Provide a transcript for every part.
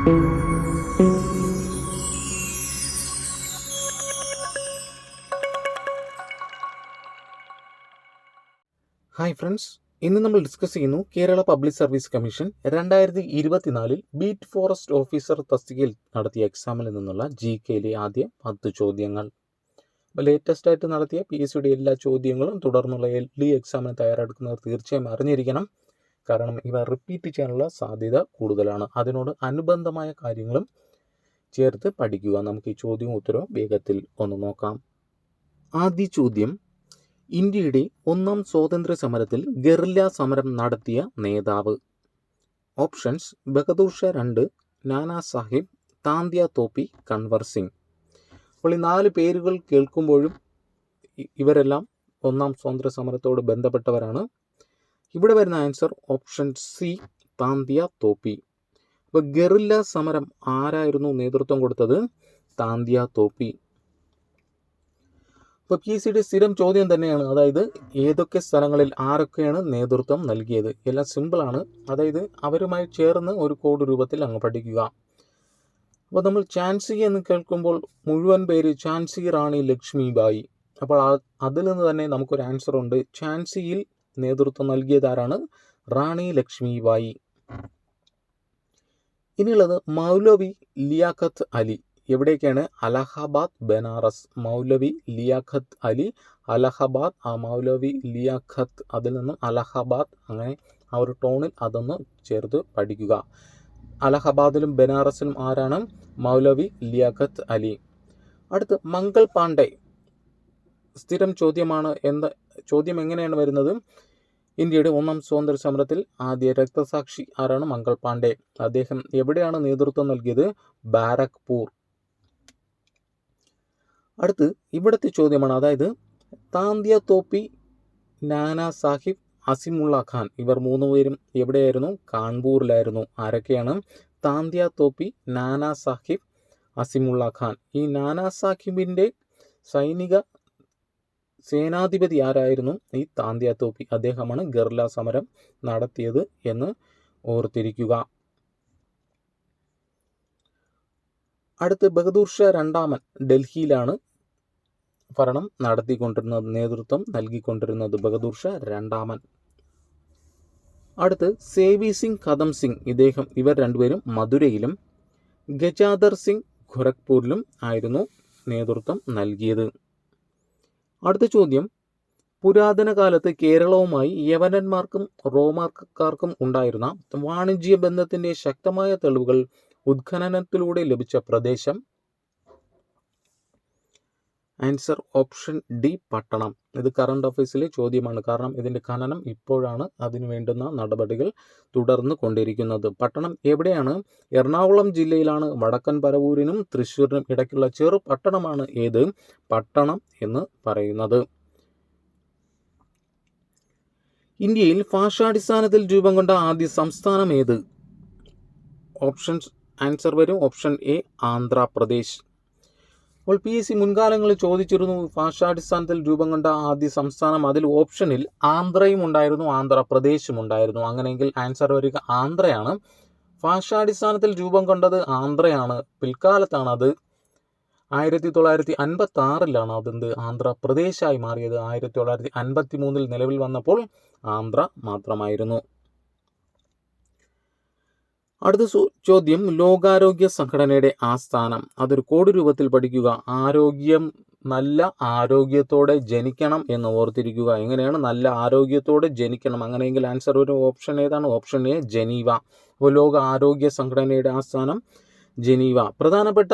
Hi friends, ഇന്ന് നമ്മൾ discuss ചെയ്യുന്നു Kerala public service commission 2024 beat forest officer തസ്തികയിൽ നടത്തിയ എക്സാമിൽ നിന്നുള്ള GKയിലെ ആദ്യ 10 ചോദ്യങ്ങൾ. അപ്പോൾ ലേറ്റസ്റ്റ് ആയിട്ട് നടത്തിയ PSCയുടെ എല്ലാ ചോദ്യങ്ങളും തുടർന്നുള്ള LD എക്സാമിന് തയ്യാറെടുക്കുന്നവർ തീർച്ചയായും അറിഞ്ഞിരിക്കണം. കാരണം ഇവ റിപ്പീറ്റ് ചെയ്യാനുള്ള സാധ്യത കൂടുതലാണ്. അതിനോട് അനുബന്ധമായ കാര്യങ്ങളും ചേർത്ത് പഠിക്കുക. നമുക്ക് ഈ ചോദ്യവും ഉത്തരവും വേഗത്തിൽ ഒന്ന് നോക്കാം. ആദ്യ ചോദ്യം: ഇന്ത്യയുടെ ഒന്നാം സ്വാതന്ത്ര്യ സമരത്തിൽ ഗറില്ല സമരം നടത്തിയ നേതാവ്. ഓപ്ഷൻസ്: ബഹദൂർ ഷാ 2, നാനാ സാഹിബ്, താന്ത്യ തോപ്പി, കൻവർ സിംഗ്. അപ്പോൾ ഈ 4 പേരുകൾ കേൾക്കുമ്പോഴും ഇവരെല്ലാം ഒന്നാം സ്വാതന്ത്ര്യ സമരത്തോട് ബന്ധപ്പെട്ടവരാണ്. ഇവിടെ വരുന്ന ആൻസർ ഓപ്ഷൻ സി, താന്ത്യ തോപ്പി. അപ്പോൾ ഗറില്ല സമരം ആരായിരുന്നു നേതൃത്വം കൊടുത്തത്? താന്ത്യ തോപ്പി. ഇപ്പോൾ PSCയുടെ സ്ഥിരം ചോദ്യം തന്നെയാണ്. അതായത് ഏതൊക്കെ സ്ഥലങ്ങളിൽ ആരൊക്കെയാണ് നേതൃത്വം നൽകിയത്? എല്ലാം സിമ്പിളാണ്. അതായത് അവരുമായി ചേർന്ന് ഒരു കോഡ് രൂപത്തിൽ അങ്ങ് പഠിക്കുക. അപ്പോൾ നമ്മൾ ഝാൻസി എന്ന് കേൾക്കുമ്പോൾ മുഴുവൻ പേര് ഝാൻസി റാണി ലക്ഷ്മിബായി. അപ്പോൾ അതിൽ നിന്ന് തന്നെ നമുക്കൊരു ആൻസർ ഉണ്ട്. ഝാൻസിയിൽ നേതൃത്വം നൽകിയതാരാണ്? റാണി ലക്ഷ്മിബായി. ഇനിയുള്ളത് മൗലവി ലിയാഖത്ത് അലി. എവിടേക്കാണ്? അലഹബാദ്, ബനാറസ്. മൗലവി ലിയാഖത്ത് അലി, അലഹബാദ്. മൗലവി ലിയാഖത്ത്, അതിൽ നിന്നും അലഹബാദ്. അങ്ങനെ ആ ഒരു ടോണിൽ അതൊന്ന് ചേർത്ത് പഠിക്കുക. അലഹബാദിലും ബനാറസിലും ആരാണ്? മൗലവി ലിയാഖത്ത് അലി. അടുത്ത് മംഗൾ പാണ്ഡെ. സ്ഥിരം ചോദ്യമാണ്. ചോദ്യം എങ്ങനെയാണ് വരുന്നത്? ഇന്ത്യയുടെ ഒന്നാം സ്വാതന്ത്ര്യ സമരത്തിൽ ആദ്യ രക്തസാക്ഷി ആരാണ്? മംഗൾ പാണ്ഡെ. അദ്ദേഹം എവിടെയാണ് നേതൃത്വം നൽകിയത്? ബാരക്പൂർ. അടുത്ത് ഇവിടുത്തെ ചോദ്യമാണ്. അതായത് താന്ത്യ തോപ്പി, നാനാ സാഹിബ്, അസിമുള്ള ഖാൻ, ഇവർ 3 പേരും എവിടെയായിരുന്നു? കാൺപൂരിലായിരുന്നു. ആരൊക്കെയാണ്? താന്ത്യ തോപ്പി, നാനാ സാഹിബ്, അസിമുള്ള ഖാൻ. ഈ നാനാ സാഹിബിൻ്റെ സേനാധിപതി ആരായിരുന്നു? ഈ താന്ത്യ തോപ്പി. അദ്ദേഹമാണ് ഗറില്ല സമരം നടത്തിയത് എന്ന് ഓർത്തിരിക്കുക. അടുത്ത് ബഹദൂർ ഷാ 2 ഡൽഹിയിലാണ് ഭരണം നടത്തിക്കൊണ്ടിരുന്നത്, നേതൃത്വം നൽകിക്കൊണ്ടിരുന്നത് ബഹദൂർ ഷാ 2. അടുത്ത് സേവി സിംഗ്, കദം സിംഗ്, ഇവർ 2 പേരും മധുരയിലും ഗജാദർ സിംഗ് ഖൊരഗ്പൂരിലും ആയിരുന്നു നേതൃത്വം നൽകിയത്. അടുത്ത ചോദ്യം: പുരാതന കാലത്ത് കേരളവുമായി യവനന്മാർക്കും റോമാക്കാർക്കും ഉണ്ടായിരുന്ന വാണിജ്യ ബന്ധത്തിന്റെ ശക്തമായ തെളിവുകൾ ഉത്ഖനനത്തിലൂടെ ലഭിച്ച പ്രദേശം? ആൻസർ ഓപ്ഷൻ ഡി, പട്ടണം. ഇത് കറണ്ട് അഫയേഴ്സിലെ ചോദ്യമാണ്. കാരണം ഇതിൻ്റെ ഖനനം ഇപ്പോഴാണ്. അതിനു വേണ്ടുന്ന നടപടികൾ തുടർന്ന് കൊണ്ടിരിക്കുന്നത്. പട്ടണം എവിടെയാണ്? എറണാകുളം ജില്ലയിലാണ്. വടക്കൻ പരവൂരിനും തൃശ്ശൂരിനും ഇടയ്ക്കുള്ള ചെറു പട്ടണമാണ് ഏത്? പട്ടണം എന്ന് പറയുന്നത്. ഇന്ത്യയിൽ ഭാഷാടിസ്ഥാനത്തിൽ രൂപം കൊണ്ട ആദ്യ സംസ്ഥാനം ഏത്? ആൻസർ വരും ഓപ്ഷൻ എ, ആന്ധ്രാപ്രദേശ്. അപ്പോൾ PSC മുൻകാലങ്ങളിൽ ചോദിച്ചിരുന്നു ഭാഷാടിസ്ഥാനത്തിൽ രൂപം കൊണ്ട ആദ്യ സംസ്ഥാനം. അതിൽ ഓപ്ഷനിൽ ആന്ധ്രയും ഉണ്ടായിരുന്നു, ആന്ധ്രാപ്രദേശും ഉണ്ടായിരുന്നു. അങ്ങനെയെങ്കിൽ ആൻസർ വരിക ആന്ധ്രയാണ്. ഭാഷാടിസ്ഥാനത്തിൽ രൂപം കൊണ്ടത് ആന്ധ്രയാണ്. പിൽക്കാലത്താണ് അത് 1956 അതെന്ത് ആന്ധ്രാപ്രദേശായി മാറിയത്. 1953 നിലവിൽ വന്നപ്പോൾ ആന്ധ്ര മാത്രമായിരുന്നു. അടുത്ത ചോദ്യം: ലോകാരോഗ്യ സംഘടനയുടെ ആസ്ഥാനം. അതൊരു കോഡ് രൂപത്തിൽ പഠിക്കുക. നല്ല ആരോഗ്യത്തോടെ ജനിക്കണം എന്ന് ഓർത്തിരിക്കുക. എങ്ങനെയാണ്? നല്ല ആരോഗ്യത്തോടെ ജനിക്കണം. അങ്ങനെയെങ്കിൽ ആൻസർ ഒരു ഓപ്ഷൻ ഏതാണ്? Option A, Geneva. അപ്പോൾ ലോക ആരോഗ്യ സംഘടനയുടെ ആസ്ഥാനം ജനീവ. പ്രധാനപ്പെട്ട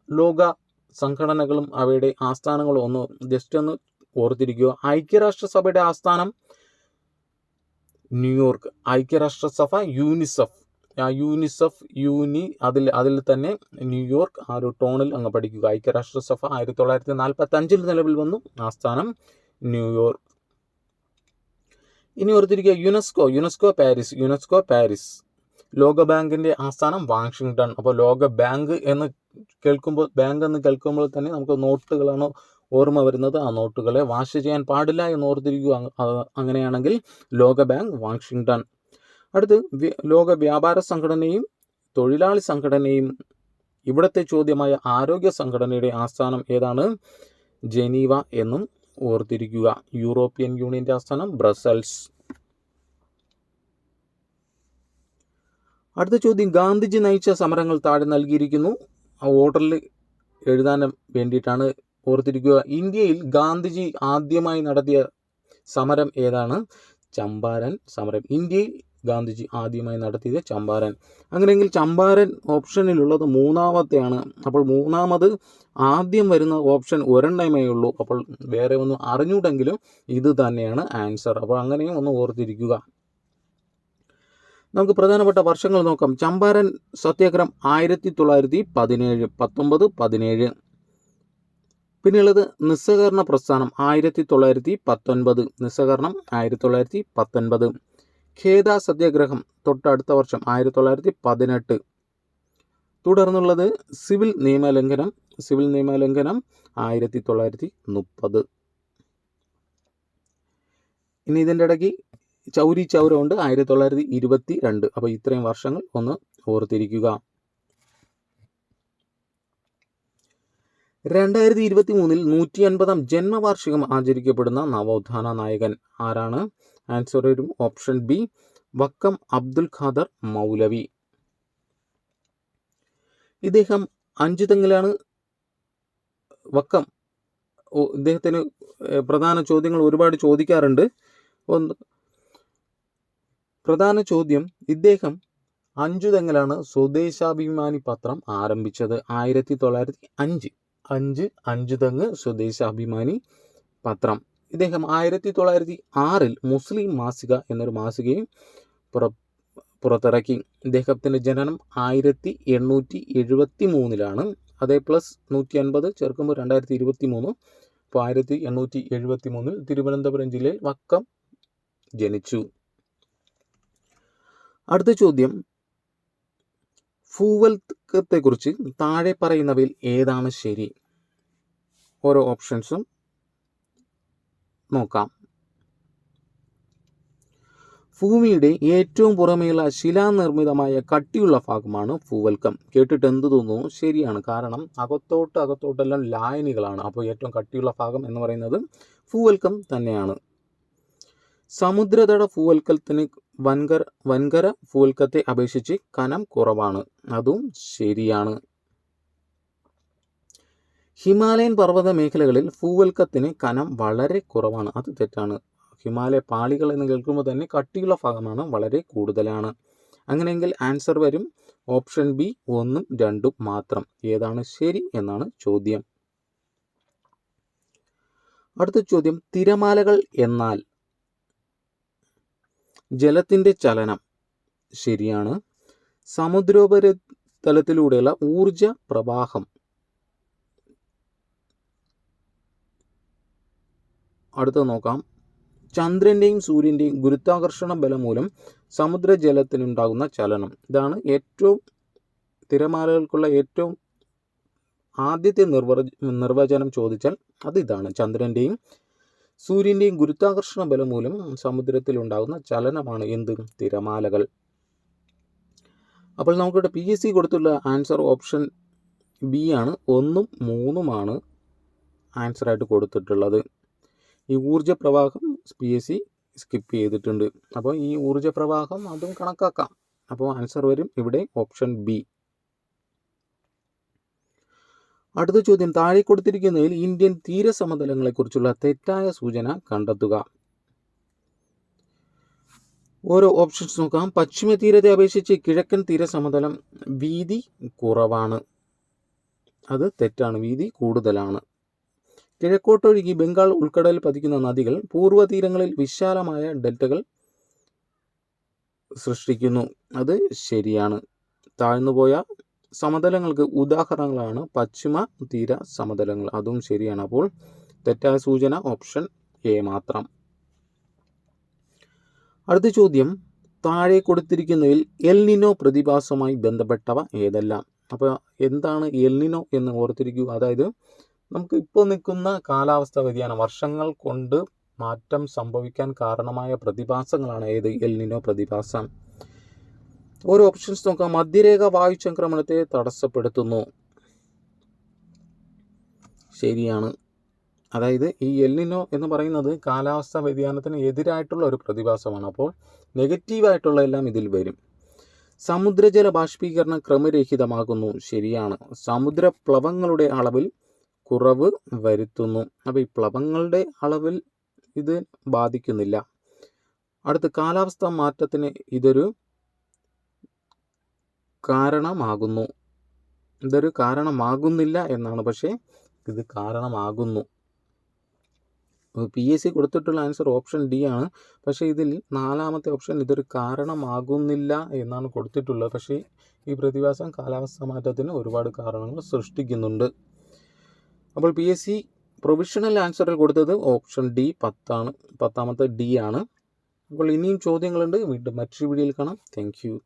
ലോക സംഘടനകളും അവയുടെ ആസ്ഥാനങ്ങളും ഒന്ന് ജസ്റ്റ് ഒന്ന് ഓർത്തിരിക്കുക. ഐക്യരാഷ്ട്രസഭയുടെ ആസ്ഥാനം ന്യൂയോർക്ക്. ഐക്യരാഷ്ട്രസഭ യൂണിസെഫ് അതിൽ തന്നെ ന്യൂയോർക്ക് ആ ഒരു ടോണിൽ അങ്ങ് പഠിക്കുക. ഐക്യരാഷ്ട്രസഭ 1945 നിലവിൽ വന്നു. ആസ്ഥാനം ന്യൂയോർക്ക്. ഇനി ഓർത്തിരിക്കുക യുനെസ്കോ പാരീസ്. ലോകബാങ്കിന്റെ ആസ്ഥാനം വാഷിംഗ്ടൺ. അപ്പോൾ ലോക ബാങ്ക് എന്ന് കേൾക്കുമ്പോൾ തന്നെ നമുക്ക് നോട്ടുകളാണ് ഓർമ്മ വരുന്നത്. ആ നോട്ടുകളെ വാഷ് ചെയ്യാൻ പാടില്ല എന്ന് ഓർത്തിരിക്കുക. അങ്ങനെയാണെങ്കിൽ ലോക ബാങ്ക് വാഷിംഗ്ടൺ. അടുത്ത് ലോക വ്യാപാര സംഘടനയും തൊഴിലാളി സംഘടനയും ഇവിടുത്തെ ചോദ്യമായ ആരോഗ്യ സംഘടനയുടെ ആസ്ഥാനം ഏതാണ്? ജനീവ എന്നും ഓർത്തിരിക്കുക. യൂറോപ്യൻ യൂണിയന്റെ ആസ്ഥാനം ബ്രസൽസ്. അടുത്ത ചോദ്യം, ഗാന്ധിജി നയിച്ച സമരങ്ങൾ താഴെ നൽകിയിരിക്കുന്നു. ആ ഓർഡറിൽ എഴുതാൻ വേണ്ടിയിട്ടാണ്, ഓർത്തിരിക്കുക. ഇന്ത്യയിൽ ഗാന്ധിജി ആദ്യമായി നടത്തിയ സമരം ഏതാണ്? ചമ്പാരൻ സമരം. ഇന്ത്യയിൽ ഗാന്ധിജി ആദ്യമായി നടത്തിയത് ചമ്പാരൻ. അങ്ങനെയെങ്കിൽ ചമ്പാരൻ ഓപ്ഷനിലുള്ളത് മൂന്നാമത്തെയാണ്. അപ്പോൾ മൂന്നാമത് ആദ്യം വരുന്ന ഓപ്ഷൻ ഒരെണ്ണമേ ഉള്ളൂ. അപ്പോൾ വേറെ ഒന്നും അറിഞ്ഞൂടെങ്കിലും ഇത് തന്നെയാണ് ആൻസർ. അപ്പോൾ അങ്ങനെയും ഒന്ന് ഓർത്തിരിക്കുക. നമുക്ക് പ്രധാനപ്പെട്ട വർഷങ്ങൾ നോക്കാം. ചമ്പാരൻ സത്യാഗ്രഹം 1917, 1917. പിന്നെയുള്ളത് നിസ്സഹകരണ പ്രസ്ഥാനം 1919, നിസ്സഹകരണം 1919. ഖേദ സത്യാഗ്രഹം തൊട്ടടുത്ത വർഷം 1918. തുടർന്നുള്ളത് സിവിൽ നിയമലംഘനം 1930. ഇനി ഇതിൻ്റെ ഇടയ്ക്ക് ചൗരി ചൗരമുണ്ട് 1922. അപ്പോൾ ഇത്രയും വർഷങ്ങൾ ഒന്ന് ഓർത്തിരിക്കുക. 2023 150-ാം ജന്മവാർഷികം ആചരിക്കപ്പെടുന്ന നവോത്ഥാന നായകൻ ആരാണ്? ആൻസർ വരും ഓപ്ഷൻ ബി, വക്കം അബ്ദുൽ ഖാദർ മൗലവി. ഇദ്ദേഹം അഞ്ചുതെങ്ങിലാണ് വക്കം. ഇദ്ദേഹത്തിന് പ്രധാന ചോദ്യങ്ങൾ ഒരുപാട് ചോദിക്കാറുണ്ട്. പ്രധാന ചോദ്യം, ഇദ്ദേഹം അഞ്ചുതെങ്ങിലാണ് സ്വദേശാഭിമാനി പത്രം ആരംഭിച്ചത്. 1905. അഞ്ചുതെങ്ങ് സ്വദേശാഭിമാനി പത്രം. ഇദ്ദേഹം 1906 മുസ്ലിം മാസിക എന്നൊരു മാസികയും പുറത്തിറക്കി. ഇദ്ദേഹത്തിൻ്റെ ജനനം 1873. അതേ പ്ലസ് 150 ചേർക്കുമ്പോൾ 2023. അപ്പോൾ 1873 തിരുവനന്തപുരം ജില്ലയിൽ വക്കം ജനിച്ചു. അടുത്ത ചോദ്യം, ഭൂവൽക്കത്തെക്കുറിച്ച് താഴെ പറയുന്നവയിൽ ഏതാണ് ശരി? ഓരോ ഓപ്ഷൻസും നോക്കാം. ഭൂമിയുടെ ഏറ്റവും പുറമേയുള്ള ശിലാനിർമ്മിതമായ കട്ടിയുള്ള ഭാഗമാണ് ഭൂവൽക്കം. കേട്ടിട്ട് എന്ത് തോന്നുന്നു? ശരിയാണ്. കാരണം അകത്തോട്ടെല്ലാം ലായനികളാണ്. അപ്പോൾ ഏറ്റവും കട്ടിയുള്ള ഭാഗം എന്ന് പറയുന്നത് ഭൂവൽക്കം തന്നെയാണ്. സമുദ്രതട ഭൂവൽക്കത്തിന് വൻകര ഭൂവൽക്കത്തെ അപേക്ഷിച്ച് കനം കുറവാണ്. അതും ശരിയാണ്. ഹിമാലയൻ പർവ്വത മേഖലകളിൽ ഭൂവൽക്കത്തിന് കനം വളരെ കുറവാണ്. അത് തെറ്റാണ്. ഹിമാലയ പാളികൾ എന്ന് കേൾക്കുമ്പോൾ തന്നെ കട്ടിയുള്ള ഭാഗമാണ് വളരെ കൂടുതലാണ്. അങ്ങനെയെങ്കിൽ ആൻസർ വരും ഓപ്ഷൻ ബി 1ഉം 2ഉം മാത്രം. ഏതാണ് ശരി എന്നാണ് ചോദ്യം. അടുത്ത ചോദ്യം, തിരമാലകൾ എന്നാൽ ജലത്തിൻ്റെ ചലനം. ശരിയാണ്. സമുദ്രോപരിതലത്തിലൂടെയുള്ള ഊർജ പ്രവാഹം. അടുത്ത നോക്കാം. ചന്ദ്രൻ്റെയും സൂര്യൻ്റെയും ഗുരുത്വാകർഷണ ബലം മൂലം സമുദ്രജലത്തിനുണ്ടാകുന്ന ചലനം. ഇതാണ് തിരമാലകൾക്കുള്ള ഏറ്റവും ആദ്യത്തെ നിർവചനം ചോദിച്ചാൽ ഇതാണ്. ചന്ദ്രൻ്റെയും സൂര്യൻ്റെയും ഗുരുത്വാകർഷണ ബലം മൂലം സമുദ്രത്തിലുണ്ടാകുന്ന ചലനമാണ് എന്ത്? തിരമാലകൾ. അപ്പോൾ നമുക്കിവിടെ PSC കൊടുത്തുള്ള ആൻസർ ഓപ്ഷൻ ബി ആണ്. 1ഉം 3ഉമാണ് ആൻസറായിട്ട് കൊടുത്തിട്ടുള്ളത്. ഈ ഊർജ പ്രവാഹം PSC സ്കിപ്പ് ചെയ്തിട്ടുണ്ട്. അപ്പോൾ ഈ ഊർജ പ്രവാഹം അതും കണക്കാക്കാം. അപ്പോൾ ആൻസർ വരും ഇവിടെ ഓപ്ഷൻ ബി. അടുത്ത ചോദ്യം, താഴെ കൊടുത്തിരിക്കുന്നതിൽ ഇന്ത്യൻ തീരസമതലങ്ങളെക്കുറിച്ചുള്ള തെറ്റായ സൂചന കണ്ടെത്തുക. ഓരോ ഓപ്ഷൻസ് നോക്കാം. പശ്ചിമ തീരത്തെ അപേക്ഷിച്ച് കിഴക്കൻ തീരസമതലം വീതി കുറവാണ്. അത് തെറ്റാണ്. വീതി കൂടുതലാണ്. കിഴക്കോട്ടൊഴുകി ബംഗാൾ ഉൾക്കടലിൽ പതിക്കുന്ന നദികൾ പൂർവ്വതീരങ്ങളിൽ വിശാലമായ ഡെൽറ്റകൾ സൃഷ്ടിക്കുന്നു. അത് ശരിയാണ്. താഴ്ന്നുപോയ സമതലങ്ങൾക്ക് ഉദാഹരണങ്ങളാണ് പശ്ചിമ തീര സമതലങ്ങൾ. അതും ശരിയാണ്. അപ്പോൾ തെറ്റായ സൂചന ഓപ്ഷൻ എ മാത്രം. അടുത്ത ചോദ്യം, താഴെ കൊടുത്തിരിക്കുന്നതിൽ എൽ നിനോ പ്രതിഭാസവുമായി ബന്ധപ്പെട്ടവ ഏതെല്ലാം? അപ്പോൾ എന്താണ് എൽ നിനോ എന്ന് ഓർത്തിരിക്കുക. അതായത് നമുക്ക് ഇപ്പോൾ നിൽക്കുന്ന കാലാവസ്ഥ വ്യതിയാനം, വർഷങ്ങൾ കൊണ്ട് മാറ്റം സംഭവിക്കാൻ കാരണമായ പ്രതിഭാസങ്ങളാണ് ഏത്? എൽ നിനോ പ്രതിഭാസം. ഓരോ ഓപ്ഷൻസ് നോക്കാം. മധ്യരേഖ വായുചംക്രമണത്തെ തടസ്സപ്പെടുത്തുന്നു. ശരിയാണ്. അതായത് ഈ എൽനിനോ എന്ന് പറയുന്നത് കാലാവസ്ഥാ വ്യതിയാനത്തിന് എതിരായിട്ടുള്ള ഒരു പ്രതിഭാസമാണ്. അപ്പോൾ നെഗറ്റീവായിട്ടുള്ള എല്ലാം ഇതിൽ വരും. സമുദ്രജല ബാഷ്പീകരണം ക്രമരഹിതമാകുന്നു. ശരിയാണ്. സമുദ്രപ്ലവങ്ങളുടെ അളവിൽ കുറവ് വരുത്തുന്നു. അപ്പോൾ ഈ പ്ലവങ്ങളുടെ അളവിൽ ഇത് ബാധിക്കുന്നില്ല. അടുത്ത് കാലാവസ്ഥാ മാറ്റത്തിന് ഇതൊരു കാരണമാകുന്നു. ഇതൊരു കാരണമാകുന്നില്ല എന്നാണ്, പക്ഷേ ഇത് കാരണമാകുന്നു. PSC കൊടുത്തിട്ടുള്ള ആൻസർ ഓപ്ഷൻ ഡി ആണ്. പക്ഷേ ഇതിൽ നാലാമത്തെ ഓപ്ഷൻ ഇതൊരു കാരണമാകുന്നില്ല എന്നാണ് കൊടുത്തിട്ടുള്ളത്. പക്ഷേ ഈ പ്രതിഭാസം കാലാവസ്ഥാ മാറ്റത്തിന് ഒരുപാട് കാരണങ്ങൾ സൃഷ്ടിക്കുന്നുണ്ട്. അപ്പോൾ PSC പ്രൊവിഷണൽ ആൻസറിൽ കൊടുത്തത് ഓപ്ഷൻ ഡി 10 ആണ്. 10ാമത്തെ ഡി ആണ്. അപ്പോൾ ഇനിയും ചോദ്യങ്ങളുണ്ട്. വീണ്ടും മറ്റൊരു വീഡിയോയിൽ കാണാം. Thank you.